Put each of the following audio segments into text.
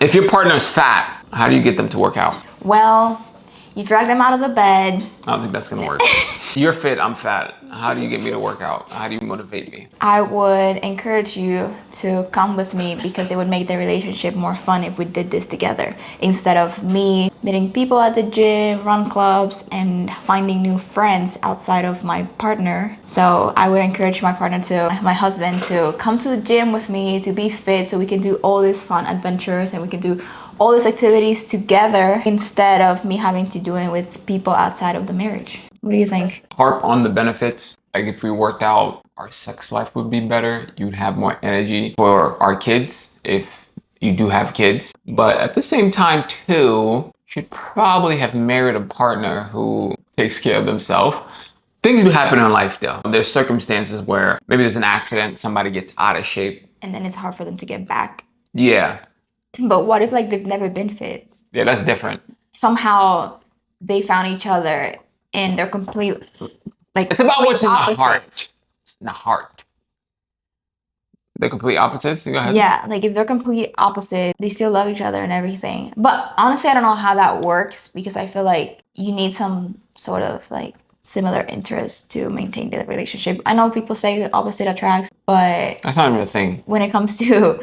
If your partner's fat, how do you get them to work out? Well, you drag them out of the bed. I don't think that's gonna work. You're fit, I'm fat. How do you get me to work out? How do you motivate me? I would encourage you to come with me because it would make the relationship more fun if we did this together. Instead of me meeting people at the gym, run clubs, and finding new friends outside of my partner. So I would encourage my husband to come to the gym with me, to be fit so we can do all these fun adventures and we can do all these activities together instead of me having to do it with people outside of the marriage. What do you think? Harp on the benefits. Like if we worked out, our sex life would be better. You'd have more energy for our kids if you do have kids. But at the same time too, you should probably have married a partner who takes care of themselves. Things do happen in life though. There's circumstances where maybe there's an accident, somebody gets out of shape. And then it's hard for them to get back. Yeah. But what if like they've never been fit? Yeah, that's different. Somehow they found each other and they're complete like It's about what's in the opposites. heart. It's in the heart. They're complete opposites? Go ahead. Yeah, like if they're complete opposite, they still love each other and everything. But honestly, I don't know how that works because I feel like you need some sort of like similar interests to maintain the relationship. I know people say the opposite attracts, but That's not even a thing. when it comes to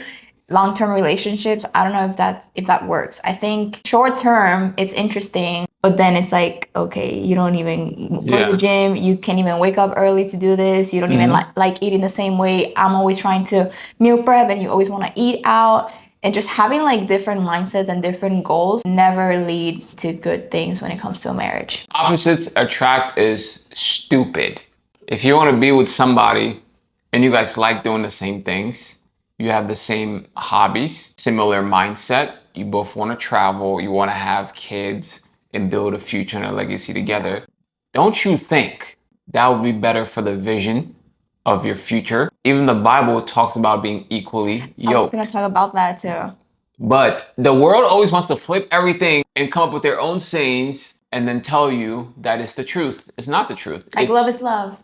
long-term relationships, I don't know if that works. I think short-term it's interesting, but then it's like, okay, you don't even go to the gym, you can't even wake up early to do this, you don't even like eating the same way. I'm always trying to meal prep and you always want to eat out, and just having like different mindsets and different goals never lead to good things when it comes to a marriage. Opposites attract is stupid. If you want to be with somebody and you guys like doing the same things, you have the same hobbies, similar mindset, you both want to travel, you want to have kids and build a future and a legacy together, don't you think that would be better for the vision of your future? Even the Bible talks about being equally yoked. I was going to talk about that too. But the world always wants to flip everything and come up with their own sayings and then tell you that it's the truth. It's not the truth. Like love is love.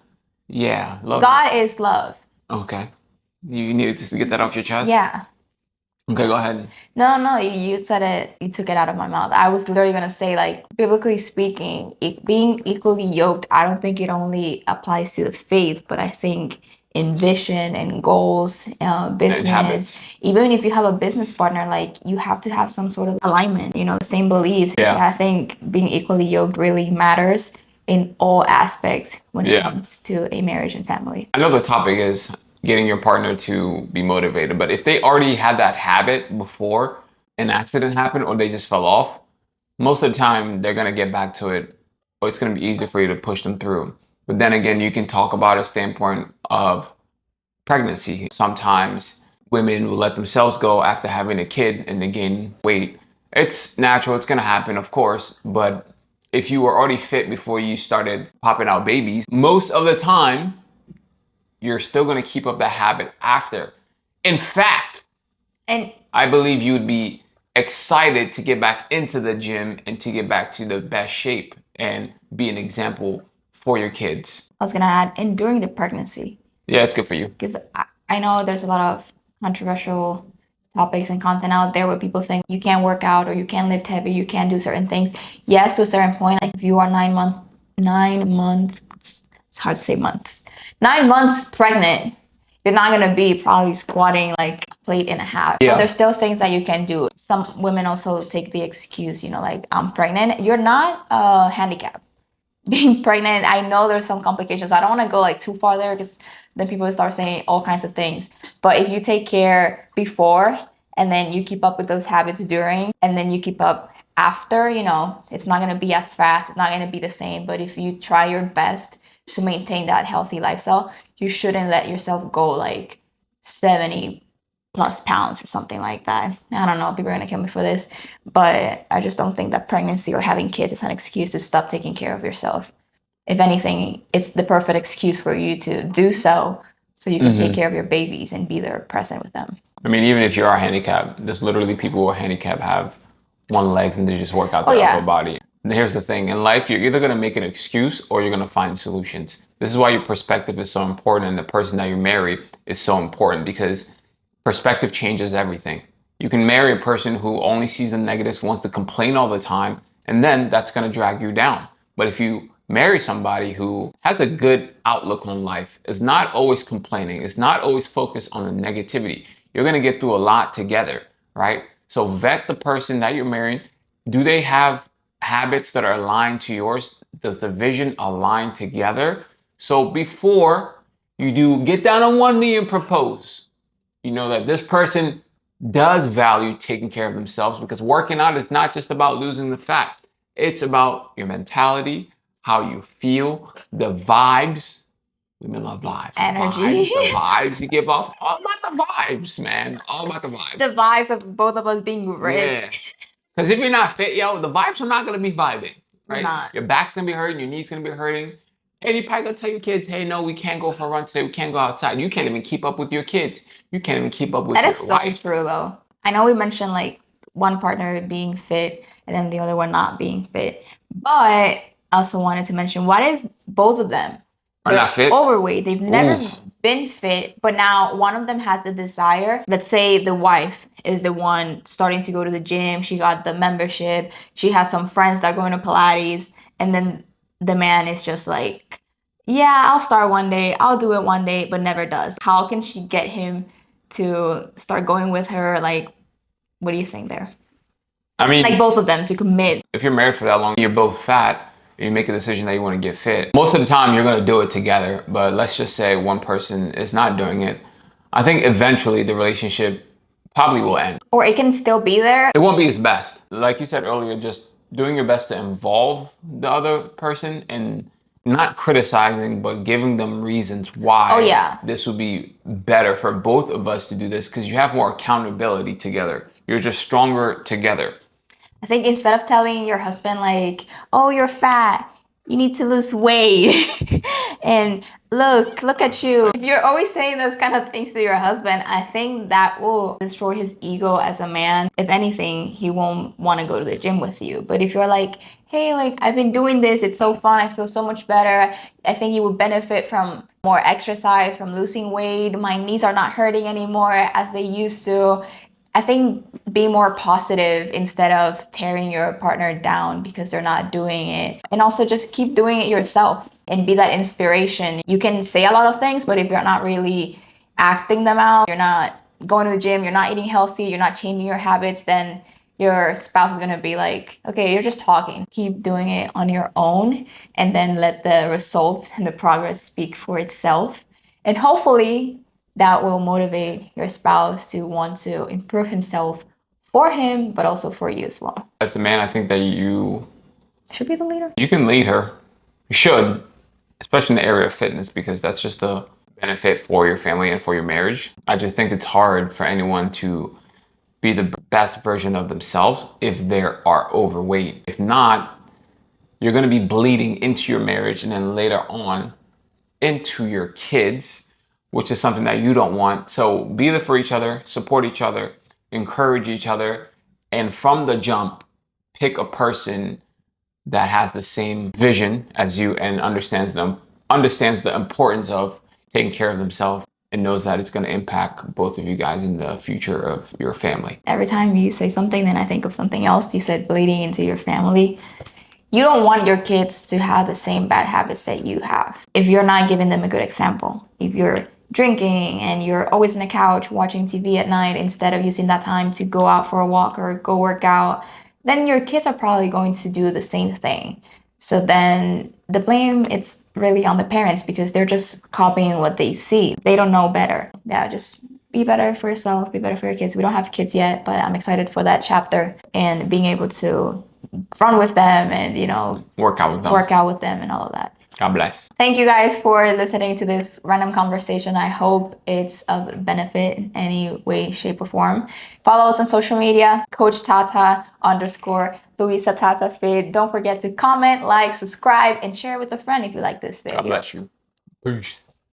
Yeah. Love God is love. Okay. You needed to get that off your chest? Yeah. Okay, go ahead. No, you said it. You took it out of my mouth. I was literally going to say, like, biblically speaking, being equally yoked, I don't think it only applies to faith, but I think in vision and goals, business, even if you have a business partner, like you have to have some sort of alignment, the same beliefs. Yeah. I think being equally yoked really matters in all aspects when it comes to a marriage and family. I know the topic is getting your partner to be motivated, but if they already had that habit before an accident happened or they just fell off, most of the time they're going to get back to it, or it's going to be easier for you to push them through. But then again, you can talk about a standpoint of pregnancy. Sometimes women will let themselves go after having a kid and they gain weight. It's natural, it's going to happen, of course, but if you were already fit before you started popping out babies, most of the time you're still going to keep up that habit after. In fact, and I believe you would be excited to get back into the gym and to get back to the best shape and be an example for your kids. I was going to add, and during the pregnancy. Yeah, it's good for you. Because I know there's a lot of controversial topics and content out there where people think you can't work out or you can't lift heavy, you can't do certain things. Yes, to a certain point, like if you are 9 months, it's hard to say months. 9 months pregnant, you're not going to be probably squatting like a plate and a half. Yeah. But there's still things that you can do. Some women also take the excuse, like I'm pregnant. You're not handicapped. Being pregnant, I know there's some complications. I don't want to go like too far there because then people start saying all kinds of things. But if you take care before and then you keep up with those habits during and then you keep up after, it's not going to be as fast. It's not going to be the same. But if you try your best to maintain that healthy lifestyle, you shouldn't let yourself go like 70 plus pounds or something like that. I don't know, people are gonna kill me for this, but I just don't think that pregnancy or having kids is an excuse to stop taking care of yourself. If anything, it's the perfect excuse for you to do so you can take care of your babies and be there present with them. I mean, even if you are handicapped, there's literally people who are handicapped have one legs and they just work out their upper body. And here's the thing, in life, you're either gonna make an excuse or you're gonna find solutions. This is why your perspective is so important and the person that you marry is so important, because perspective changes everything. You can marry a person who only sees the negatives, wants to complain all the time, and then that's going to drag you down. But if you marry somebody who has a good outlook on life, is not always complaining, is not always focused on the negativity, you're going to get through a lot together, right? So vet the person that you're marrying. Do they have habits that are aligned to yours? Does the vision align together? So before you do get down on one knee and propose, you know that this person does value taking care of themselves, because working out is not just about losing the fat. It's about your mentality, how you feel, the vibes. Women love vibes. Energy. The vibes you give off. All about the vibes, man. All about the vibes. The vibes of both of us being ripped. Yeah. Because if you're not fit, yo, the vibes are not going to be vibing, We're right? not. Your back's going to be hurting, your knees going to be hurting. And you're probably going to tell your kids, hey, no, we can't go for a run today. We can't go outside. You can't even keep up with your kids. You can't even keep up with That your is so wife. true, though. I know we mentioned like one partner being fit and then the other one not being fit. But I also wanted to mention, what if both of them Are not fit? overweight? They've never Oof. been fit, but now one of them has the desire. Let's say the wife is the one starting to go to the gym. She got the membership. She has some friends that are going to Pilates. And then the man is just like, yeah, I'll start one day. I'll do it one day, but never does. How can she get him to start going with her? Like, what do you think there? I mean, Like both of them to commit. if you're married for that long, you're both fat, and you make a decision that you want to get fit. Most of the time, you're going to do it together. But let's just say one person is not doing it. I think eventually the relationship probably will end. Or it can still be there. It won't be its best. Like you said earlier, just doing your best to involve the other person and not criticizing, but giving them reasons why this would be better for both of us to do this, because you have more accountability together. You're just stronger together. I think instead of telling your husband like, oh, you're fat, you need to lose weight, and look at you. If you're always saying those kind of things to your husband, I think that will destroy his ego as a man. If anything, he won't want to go to the gym with you. But if you're like, hey, like I've been doing this, it's so fun, I feel so much better, I think you would benefit from more exercise, from losing weight, my knees are not hurting anymore as they used to. I think be more positive instead of tearing your partner down because they're not doing it. And also just keep doing it yourself and be that inspiration. You can say a lot of things, but if you're not really acting them out, you're not going to the gym, you're not eating healthy, you're not changing your habits, then your spouse is going to be like, okay, you're just talking. Keep doing it on your own and then let the results and the progress speak for itself. And hopefully that will motivate your spouse to want to improve himself for him, but also for you as well. As the man, I think that you should be the leader. You can lead her. You should, especially in the area of fitness, because that's just a benefit for your family and for your marriage. I just think it's hard for anyone to be the best version of themselves if they are overweight. If not, you're going to be bleeding into your marriage and then later on into your kids, which is something that you don't want. So be there for each other, support each other, encourage each other, and from the jump, pick a person that has the same vision as you and understands the importance of taking care of themselves and knows that it's going to impact both of you guys in the future of your family. Every time you say something, then I think of something else. You said bleeding into your family. You don't want your kids to have the same bad habits that you have. If you're not giving them a good example, if you're drinking and you're always on the couch watching TV at night instead of using that time to go out for a walk or go work out, then your kids are probably going to do the same thing. So then the blame, it's really on the parents because they're just copying what they see. They don't know better. Yeah, just be better for yourself, be better for your kids. We don't have kids yet, but I'm excited for that chapter and being able to run with them and, you know, work out with them and all of that. God bless. Thank you guys for listening to this random conversation. I hope it's of benefit in any way, shape, or form. Follow us on social media, Coach Tata _ Luisa Tata Fit. Don't forget to comment, like, subscribe, and share with a friend if you like this video. God bless you. Peace.